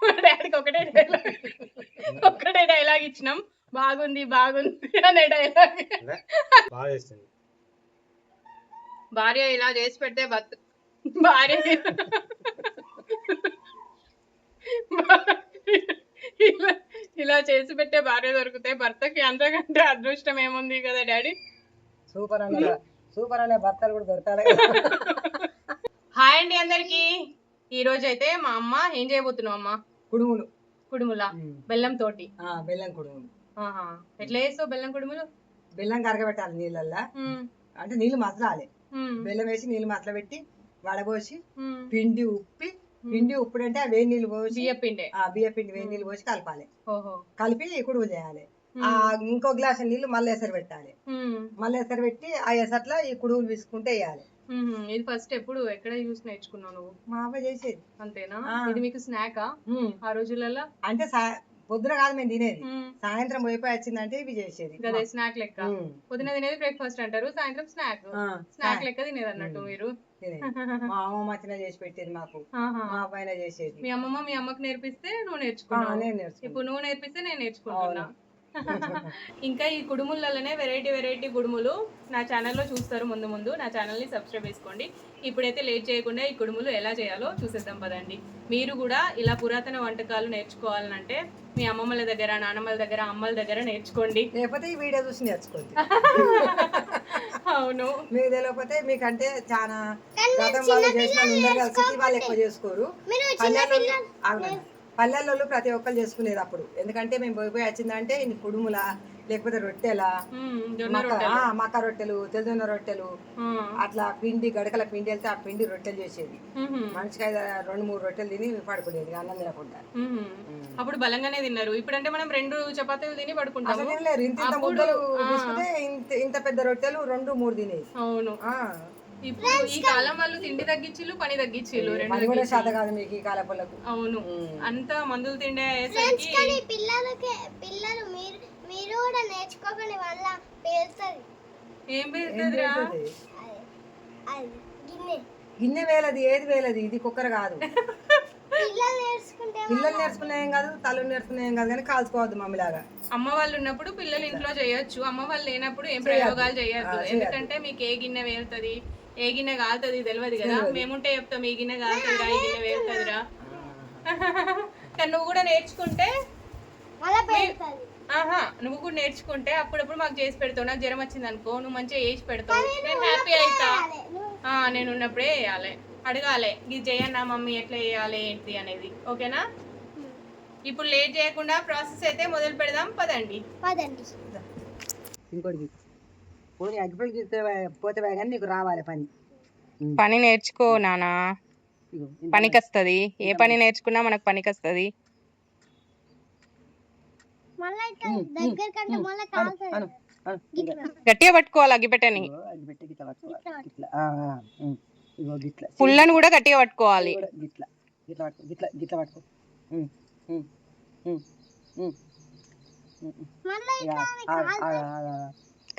మా డాడీకి ఒకటే డైలాగ్ ఇచ్చినాం, బాగుంది బాగుంది అనే డైలాగ్. బాగా చేస్తుంది భార్య ఇలా చేసి పెడితే భార్య ఇలా చేసి పెట్టే భార్య దొరికితే భర్తకి అంతకంటే అదృష్టం ఏముంది కదా డాడీ. సూపర్ అనే భర్తలు కూడా దొరకాలి. హాయ్ అండి అందరికి. ఈ రోజు అయితే మా అమ్మ ఏం చేయబోతున్నావు అమ్మ? కుడుములా బెల్లం తోటి. బెల్లం కుడుములు. ఎట్లా చేస్తావు బెల్లం కుడుములు? బెల్లం కరగబెట్టాలి నీళ్ళల్లా, అంటే నీళ్ళు మసలాలి. బెల్లం వేసి నీళ్ళు మసలబెట్టి వడబోసి పిండి ఉప్పుడు అంటే వేడి నీళ్ళు పోసి బియ్య పిండి వేడి నీళ్ళు పోసి కలపాలి. కలిపి కుడుము చేయాలి. ఇంకో గ్లాస్ నీళ్లు మళ్ళీ ఎసరు పెట్టాలి. మళ్ళీ ఎసరు పెట్టి ఆ ఎసట్లా ఈ కుడుములు తీసుకుంటే వేయాలి. ఇది ఫస్ట్ ఎప్పుడు ఎక్కడ చూసి నేర్చుకున్నావు నువ్వు? మా అమ్మ చేసేది. అంతేనా? ఇది మీకు స్నాకా ఆ రోజులలో? అంటే పొద్దున కాదు మేము తినేది, సాయంత్రం పోయిపోయి వచ్చిందంటే ఇవి చేసేది. అదే స్నాక్ లెక్క. పొద్దున తినేది బ్రేక్ఫాస్ట్ అంటారు, సాయంత్రం స్నాక్ లెక్క తినేది అన్నట్టు మీరు. మా అమ్మమ్మ వచ్చిన చేసి పెట్టేది మాకు, మా అబ్బాయినా చేసేది. మీ అమ్మమ్మ మీ అమ్మకి నేర్పిస్తే నువ్వు నేర్చుకున్నావు, ఇప్పుడు నువ్వు నేర్పిస్తే నేను నేర్చుకుంటున్నా. ఇంకా ఈ కుడుములలోనే వెరైటీ కుడుములు నా ఛానల్లో చూస్తారు. ముందు నా ఛానల్ని సబ్స్క్రైబ్ చేసుకోండి. ఇప్పుడైతే లేట్ చేయకుండా ఈ కుడుములు ఎలా చేయాలో చూసేద్దాం పదండి. మీరు కూడా ఇలా పురాతన వంటకాలు నేర్చుకోవాలంటే మీ అమ్మమ్మల దగ్గర, నాన్నమ్మల దగ్గర, అమ్మల దగ్గర నేర్చుకోండి. లేకపోతే ఈ వీడియో చూసి నేర్చుకోండి. అవును, మీకు తెలియకపోతే మీకంటే చాలా గతం వాళ్ళు చేసిన కలిసి వాళ్ళు ఎక్కువ చేసుకోరు. పల్లెల్లో ప్రతి ఒక్కరు చేసుకునేది అప్పుడు. ఎందుకంటే మేము పోయిపోయి వచ్చిందంటే ఇన్ని కుడుములా, లేకపోతే రొట్టెలా, మక్క రొట్టెలు, తెల్లజొన్న రొట్టెలు, అట్లా పిండి గడకల పిండి వెళ్తే ఆ పిండి రొట్టెలు చేసేది. మనిషికి 2-3 రొట్టెలు తిని పడుకునేది అన్నం తినకుండా. అప్పుడు బలంగానే తిన్నారు. ఇప్పుడంటే మనం 2 చపాతీలు తిని పడుకుంటాం. ఇంత ముద్దలు తీసుకుంటే ఇంత పెద్ద రొట్టెలు 2-3 తినేది. అవును. ఇప్పుడు ఈ కాలం వాళ్ళు తిండి తగ్గించిల్లు, పని తగ్గించిల్లు, రెండు కూడా శాత కాదు మీకు ఈ కాలపలకు. అవును, అంత మందులు తిండే పిల్లలు మీరు కూడా నేర్చుకోకండి, వల్ల పేలుతుంది. ఏం పేలుతుందిరా? గిన్నె వేలది, ఏది వేలది, ఇది కుక్కర్ కాదు. పిల్లలు నేర్చుకునే ఏం కాదు, తల్లు నేర్చుకునే ఏం కాదు, కానీ కాల్చుకోవద్దు మమ్మీలాగా. అమ్మ వాళ్ళు ఉన్నప్పుడు పిల్లలు ఇంట్లో చేయొచ్చు, అమ్మ వాళ్ళు లేనప్పుడు ఏం ప్రయోగాలు చేయొద్దు. ఎందుకంటే మీకు ఏ గిన్నె వేలుతుంది, ఏ గిన్నె కాలుతుంది తెలియదు కదా. మేముంటే చెప్తాం ఈ గిన్నె కాలుతుందిరా, ఈ గిన్నె వేలుతుందిరా. కానీ నువ్వు కూడా నేర్చుకుంటే నువ్వు కూడా నేర్చుకుంటే అప్పుడప్పుడు మాకు చేసి పెడతావు. నాకు జ్వరం వచ్చింది అనుకో, నువ్వు మంచిగా చేసి పెడతావు, నేను హ్యాపీ అవుతా. నేను ఉన్నప్పుడే వేయాలి, అడగాలి, ఇది చేయన్నా మమ్మీ ఎట్లా చేయాలి ఏంటి అనేది. ఓకేనా? ఇప్పుడు లేట్ చేయకుండా ప్రాసెస్ అయితే మొదలు పెడదాం పదండి. ఇంకోటి పోతే కానీ నీకు రావాలి పని నేర్చుకో నానా, పనికి వస్తుంది. ఏ పని నేర్చుకున్నా మనకు పనికి వస్తుంది. గట్టిగా పట్టుకోవాలి అగ్గిపెట్టని, పుల్లను కూడా గట్టిగా పట్టుకోవాలి.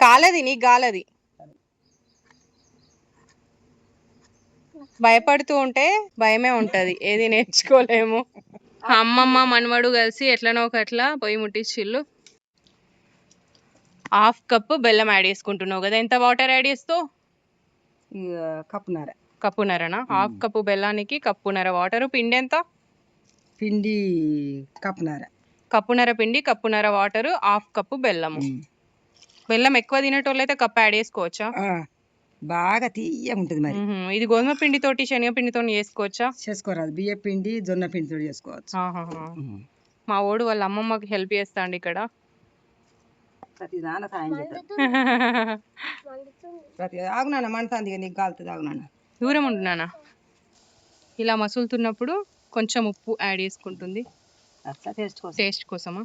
కాలది నీకు గాలది. భయపడుతూ ఉంటే భయమే ఉంటది, ఏది నేర్చుకోలేము. అమ్మమ్మ మనవడు కలిసి ఎట్లనో ఒకట్లా పొయ్యి ముట్టించిల్లు. 1/2 కప్పు బెల్లం యాడ్ చేసుకుంటున్నావు కదా. ఎంత వాటర్ యాడ్ చేస్తావు? కప్పున్నరనా? 1/2 కప్పు బెల్లానికి కప్పున్నర వాటర్. పిండి ఎంత? పిండి కప్పున్నర పిండి, కప్పున్నర వాటర్, 1/2 కప్పు బెల్లము. బెల్లం ఎక్కువ తినేటోళ్ళు అయితే కప్పు యాడ్ చేసుకోవచ్చా? బాగా తీయగా ఉంటుంది. మరి ఇది గోధుమ పిండితోటి శనగపిండితో చేసుకోవచ్చా? చేసుకోరాదు, బియ్య పిండి జొన్న పిండితో చేసుకోవచ్చు. మా ఓడు వాళ్ళ అమ్మమ్మకి హెల్ప్ చేస్తాండి ఇక్కడ. ఆగునా మండుతుంది, నీకు కాలుతుంది. ఆగునా, దూరం ఉంటున్నానా. ఇలా మసులుతున్నప్పుడు కొంచెం ఉప్పు యాడ్ చేసుకుంటుంది, టేస్ట్ కోసమా.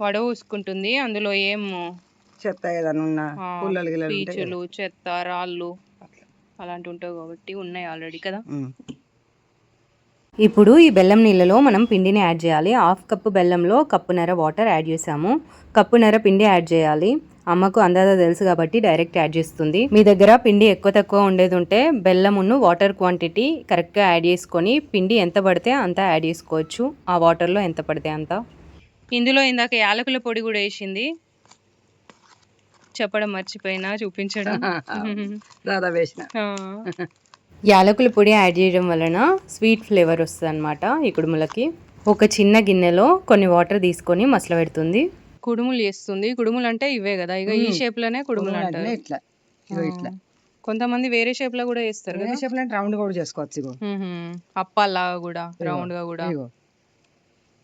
వడవూసుకుంటుంది, అందులో ఏం చెత్త ఏదన్నా పీచులు, చెత్త, రాళ్ళు అలాంటి ఉంటాయి కాబట్టి ఉన్నాయి ఆల్రెడీ కదా. ఇప్పుడు ఈ బెల్లం నీళ్ళలో మనం పిండిని యాడ్ చేయాలి. 1/2 కప్పు బెల్లంలో కప్పున్నర వాటర్ యాడ్ చేసాము. కప్పున్నర పిండి యాడ్ చేయాలి. అమ్మకు అందాజ తెలుసు కాబట్టి డైరెక్ట్ యాడ్ చేస్తుంది. మీ దగ్గర పిండి ఎక్కువ తక్కువ ఉండేది ఉంటే బెల్లమును వాటర్ క్వాంటిటీ కరెక్ట్గా యాడ్ చేసుకొని పిండి ఎంత పడితే అంత యాడ్ చేసుకోవచ్చు. ఆ వాటర్లో ఎంత పడితే అంత. ఇందులో ఇందాక యాలకుల పొడి కూడా వేసింది, చెప్పడం మర్చిపోయినా చూపించడం. దాదాపు వేసిన. యాలకుల పొడి యాడ్ చేయడం వలన స్వీట్ ఫ్లేవర్ వస్తుంది అనమాట ఈ కుడుములకి. ఒక చిన్న గిన్నెలో కొన్ని వాటర్ తీసుకొని మసల పెడుతుంది. కుడుములు చేస్తుంది. కుడుములు అంటే ఇవే కదా, ఇక ఈ షేప్ లోనే కుడుములు అంటారు. ఇట్లా ఇట్లా కొంతమంది వేరే షేప్ లో కూడా చేస్తారు కదా. షేప్ లో రౌండ్ కూడా చేసుకోవచ్చు. ఇగో అప్పాల్లాగా కూడా రౌండ్ గా కూడా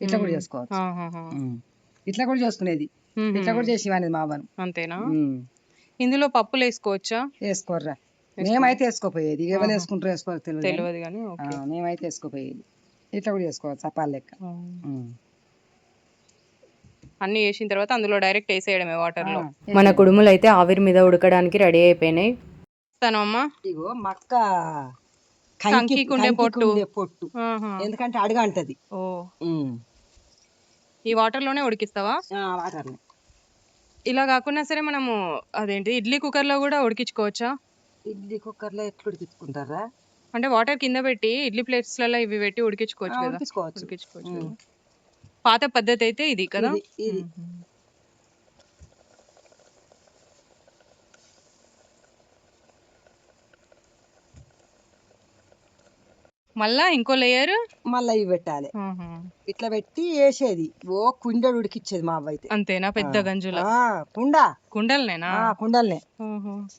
ఇట్లా కూడా చేసుకోవచ్చు. ఇట్లా కూడా చేసుకునేది, ఇట్లా కూడా చేసేవాడి మా అవ్వను. అంతేనా? ఇందులో పప్పులు వేసుకోవచ్చా? వేసుకోర్రా, మేమైతే వేసుకోపోయేది. ఎవరు వేసుకుంటారు వేసుకోవాలి తెలియదు కానీ మేమైతే వేసుకోపోయేది. ఇట్లా కూడా చేసుకోవచ్చు అప్పాల లెక్క. అన్ని వేసిన తర్వాత అందులో డైరెక్ట్ వేసేయడమే వాటర్ లో. మన కుడుములు అయితే ఆవిరి మీద ఉడకడానికి రెడీ అయిపోయినాయి. అమ్మా ఇగో మక్క కంకికుండే పొట్టు. ఎందుకంటే అడుగు అంటది. ఓ, ఈ వాటర్ లోనే ఉడికిస్తావా? వాటర్. ఇలా కాకుండా సరే మనము అదేంటి ఇడ్లీ కుక్కర్ లో కూడా ఉడికించుకోవచ్చా? ఇడ్లీ కుక్కర్ లో ఎట్లా ఉడికించుకుంటారా? అంటే వాటర్ కింద పెట్టి ఇడ్లీ ప్లేట్స్ లలో ఇవి పెట్టి ఉడికించుకోవచ్చు కదా. ఉడికించుకోవచ్చు. పాత పద్ధతి అయితే ఇది కదా. ఇది మళ్ళా ఇంకో లేయర్ మళ్ళీ ఇవి పెట్టాలి. ఇట్లా పెట్టి వేసేది. ఓ కుండలు ఉడికిచ్చేది మా అవ్వ అయితే. అంతేనా? పెద్ద గంజుల కుండలనేనా? కుండలనే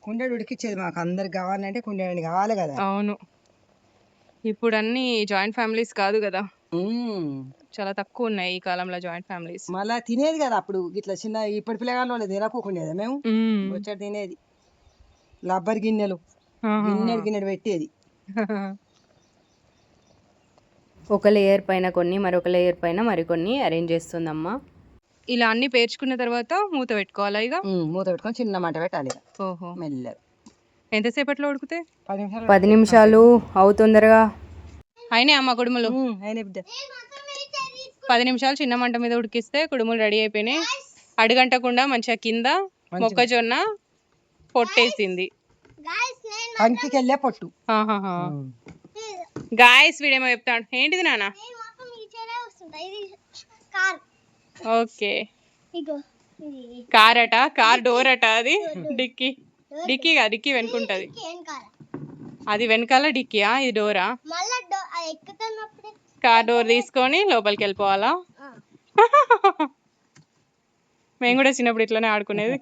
కుండలు ఉడికిచ్చేది. మాకు అందరికి కావాలంటే కుండలు కావాలి కదా. అవును, ఇప్పుడు అన్ని జాయింట్ ఫ్యామిలీస్ కాదు కదా, చాలా తక్కువ ఉన్నాయి ఈ కాలంలో జాయింట్ ఫ్యామిలీస్. మళ్ళా తినేది కదా అప్పుడు ఇట్లా చిన్న ఇప్పటి పిల్లగాళ్ళు తినకోకుండా మేము వచ్చాడు తినేది. రబ్బర్ గిన్నెలు గిన్నెడు పెట్టేది. ఒక లేయర్ పైన కొన్ని, మరొక లేయర్ పైన మరికొన్ని అరేంజ్ చేస్తుందమ్మా. ఇలా అన్ని పేర్చుకున్న తర్వాత మూత పెట్టుకోవాలా? ఇక మూత పెట్టుకొని చిన్న మంట పెట్టాలి. ఓహో, మెల్లగా. ఎంతసేపట్లో ఉడికితే? 10 నిమిషాలు అవుతుందరగా. అయినా అమ్మ కుడుములు 10 నిమిషాలు చిన్న మంట మీద ఉడికిస్తే కుడుములు రెడీ అయిపోయినాయి. అడుగంటకుండా మంచిగా కింద మొక్కజొన్న పొట్టేసింది. కంకికెళ్ళే పొట్టు. గాయస్ వీడేమో చెప్తాడు. ఏంటిది నాన్న? ఓకే, కార్ అట, కార్ డోర్ అట. అది డిక్కీ డిక్కీ వెనుకుంటది. అది వెనకాల డిక్కీయా, ఇది డోరా? కార్ డోర్ తీసుకొని లోపలికి వెళ్ళిపోవాలా? మేము కూడా చిన్నప్పుడు ఇట్లానే ఆడుకునేది.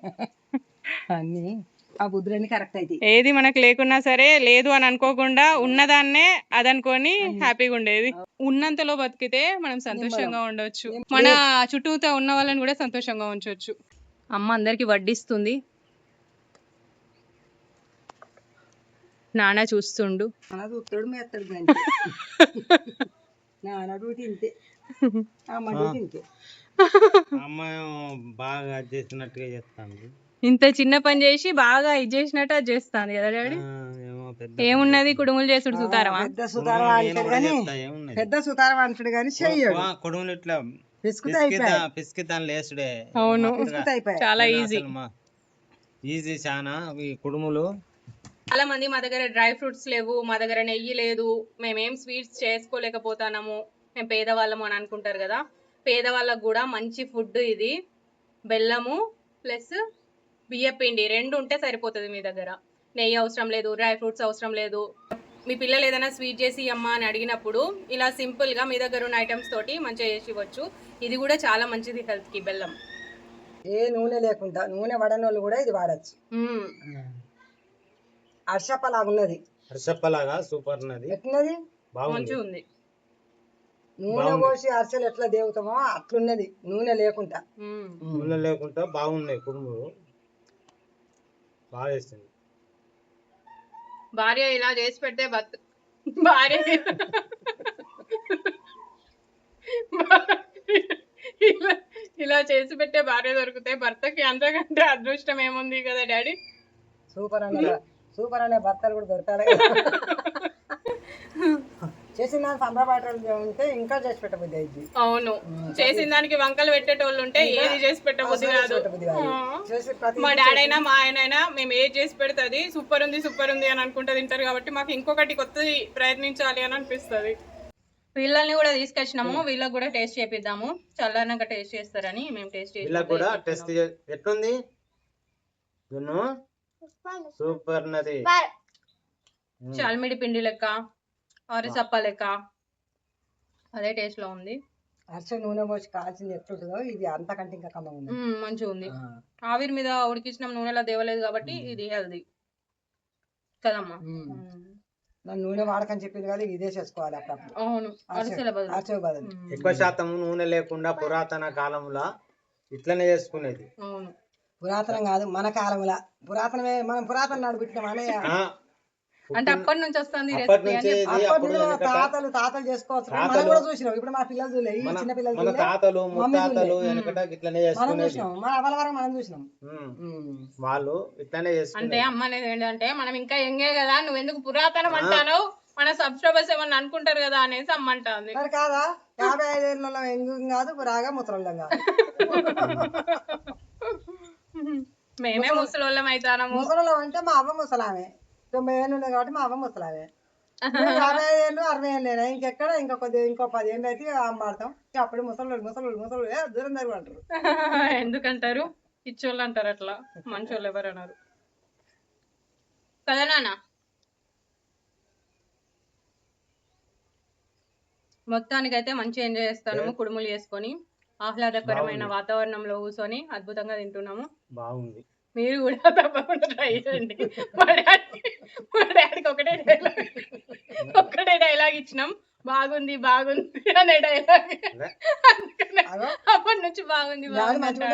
అన్ని ఆ బుద్ధులన్నీ కరెక్ట్ అయితే ఏది మనకు లేకున్నా సరే, లేదు అని అనుకోకుండా ఉన్నదాన్నే అదనుకొని హ్యాపీగా ఉండేది. ఉన్నంతలో బతికితే మనం సంతోషంగా ఉండొచ్చు, మన చుట్టూతో ఉన్న వాళ్ళని కూడా సంతోషంగా ఉంచవచ్చు. అమ్మ అందరికి వడ్డిస్తుంది, నాన్న చూస్తుండు. బాగా చేసినట్టుగా చేస్తాను. ఇంత చిన్న పని చేసి బాగా ఇది చేసినట్టు అది చేస్తాను కదా డాడీ. ఏమున్నది కుడుములు చేసుడు సుతారమా? పెద్ద సుతారం అంటాడు కానీ చెయ్యడు. కుడుములు ఇట్లా పిసికితాను లేసుడే. అవును, చాలా ఈజీ చాలా ఈ కుడుములు. చాలా మంది మా దగ్గర డ్రై ఫ్రూట్స్ లేవు, మా దగ్గర నెయ్యి లేదు, మేమేం స్వీట్స్ చేసుకోలేకపోతాము, మేము పేదవాళ్ళము అని అనుకుంటారు కదా. పేదవాళ్ళకు కూడా మంచి ఫుడ్ ఇది. బెల్లము ప్లస్ బియ్యపిండి 2 ఉంటే సరిపోతుంది. మీ దగ్గర నెయ్యి అవసరం లేదు, డ్రై ఫ్రూట్స్ అవసరం లేదు. మీ పిల్లలు ఏదైనా స్వీట్ చేసి అమ్మా అని అడిగినప్పుడు ఇలా సింపుల్గా మీ దగ్గర ఉన్న ఐటమ్స్ తోటి మంచిగా చేసి ఇవ్వచ్చు. ఇది కూడా చాలా మంచిది హెల్త్కి బెల్లం. ఏ నూనె లేకుండా, నూనె వడనోళ్ళు కూడా ఇది వాడచ్చు. అర్షప్పలాగా ఉన్నది, అర్షప్పలాగా సూపర్ ఉన్నది. ఎట్లున్నది? మంచిగా ఉంది. నూనె పోసి అరిసెలు ఎట్లా దేవుతామో అట్లున్నది నూనె లేకుండా. నూనె లేకుండా బాగున్నాయి కుడుములు, బాగా చేస్తుంది. భార్య ఇలా చేసి పెడితే భార్య ఇలా చేసి పెట్టే భార్య దొరికితే భర్తకి అంతకంటే అదృష్టం ఏముంది కదా డాడీ. సూపర్ అనే భర్తలు కూడా దొరకాలి. చేసిన దానికి సంబరపడటం ఉంటే ఇంకా చేసి పెట్టబుద్ది అయింది. అవును, చేసిన దానికి వంకలు పెట్టేటోళ్ళు ఉంటే ఏది చేసి పెట్టబుద్ధి కాదు. మా డాడీ అయినా మా ఆయన అయినా మేము ఏది చేసి పెడుతుంది సూపర్ ఉంది అని అనుకుంటే తింటారు. కాబట్టి మాకు ఇంకొకటి కొత్తది ప్రయత్నించాలి అని అనిపిస్తుంది. పిల్లల్ని కూడా తీసుకొచ్చినాము, వీళ్ళకి కూడా టేస్ట్ చేపిద్దాము. చల్లనాక టేస్ట్ చేస్తారని మేము టేస్ట్ టెస్ట్ ఎట్లుంది సూపర్ ఉన్నది. చాల్మిడి పిండి లెక్క, ఆరిసప్ప లెక్క అదే టేస్ట్ లో ఉంది. అచ్చ నూనె పోసి కాల్చింది ఎట్లుంటుందో ఇది అంతకంటే ఇంకా కమ్మ ఉంది. మంచిగా ఉంది. ఆవిరి మీద ఉడికించిన నూనెలా దేవలేదు కాబట్టి ఇది హెల్దీ కదమ్మా. నూనె వాడకని చెప్పింది కదా, ఇదే చేసుకోవాలి అప్పుడప్పుడు. అవును, అరిసెల బదులు. ఎక్కువ శాతం నూనె లేకుండా పురాతన కాలంలో ఇట్లనే చేసుకునేది. అవును, పురాతనం కాదు మన కాలంలో పురాతనమే. మనం పురాతన నాడు పెట్టినాం అనే అంటే అప్పటి నుంచి వస్తుంది తాతలు చేసుకోవచ్చు. మనం కూడా చూసినాం. ఇప్పుడు మా పిల్లలు చూడలేదు, ఈ చిన్న పిల్లలు మన తాతలు ముత్తాతలు వెనకట ఇట్లనే మనం చేసుకునేది. చూసినాం. మన అవల వరకు మనం చూసినాం. వాళ్ళు ఇట్లనే అంటే చేసుకునేది. అమ్మ అనేది ఏంటంటే మనం ఇంకా ఎంగే కదా, నువ్వు ఎందుకు పురాతనం అంటాను, మన సబ్స్క్రైబర్స్ ఏమన్నా అనుకుంటారు కదా అనేసి అమ్మ అంటుంది. మరి కాదా 55 ఏళ్ళలో ఎంగు కాదు రాగా ముసలోళ్ళం కాదు. మేమే ముసలోళ్ళం అవుతాము. ముసలోళ్ళం అంటే మా అవ్వ ముసలామే. 90 ఏళ్ళు ఉన్నాయి కాబట్టి మా అవ్వ ముసలామే. 55 ఏళ్ళు 60 ఏళ్ళు ఇంకెక్కడ ఇంకో 10 ఏళ్ళు అయితే అమ్మాడతాం. అప్పుడు ముసలోళ్ళు దూరం దగ్గర అంటారు. ఎందుకంటారు? పిచ్చోళ్ళు అంటారు, అట్లా మంచోళ్ళు ఎవరు అన్నారు కదా నాన్న. మొత్తానికైతే మంచిగా ఎంజాయ్ చేస్తాను, కుడుములు చేసుకొని ఆహ్లాదకరమైన వాతావరణంలో కూర్చొని అద్భుతంగా తింటున్నాము. బాగుంది. మీరు కూడా తప్పకుండా ట్రై చేయండి. మా డాడీకి ఒకటే డైలాగ్ ఇచ్చినాం, బాగుంది అనే డైలాగ్. అప్పటి నుంచి బాగుంది మంచిగా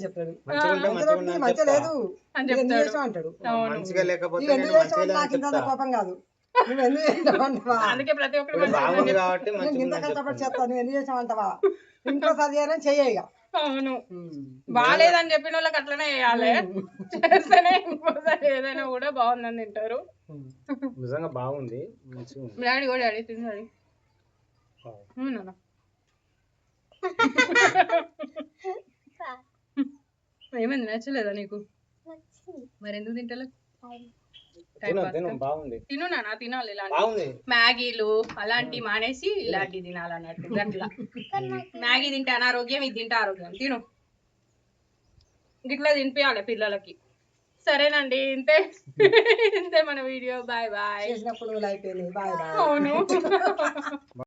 చెప్తాడు అని చెప్తాడు. అంటాడు. మంచిగా లేకపోతే ఎందుకు చేసావు నాకు ఇంత కోపం కాదు, నువ్వు ఎందుకు చేసావంటావా, అందుకే ప్రతి ఒక్కరు బాగుంది కాబట్టి ఇంత కష్టపడి చెప్తాను, నువ్వు ఎందుకు చేసావంటావా, ఇంకోసారి చేయాలని చెయ్య. అవును, బాగాలేదని చెప్పిన వాళ్ళకి అట్లనే చేయాలి. చేస్తేనే ఇంకోసారి ఏదైనా కూడా బాగుందని తింటారు. నిజంగా బాగుంది. డాడీ కూడా డాడీ తిన్నాడు. ఏమైంది, నచ్చలేదా నీకు? మరి ఎందుకు తింటలే? బాగుంది. తిను నాన్న, తినాలి. ఇలాంటి మ్యాగీలు అలాంటివి మానేసి ఇలాంటివి తినాలన్నట్టు. అట్లా మ్యాగీ తింటే అనారోగ్యం, ఇది తింటే ఆరోగ్యం. తిను, గిట్లా తినిపించాలి పిల్లలకి. సరేనండి, ఇంతే మన వీడియో. Bye bye. చేసినప్పుడు అయిపోయింది. Bye bye. అవును.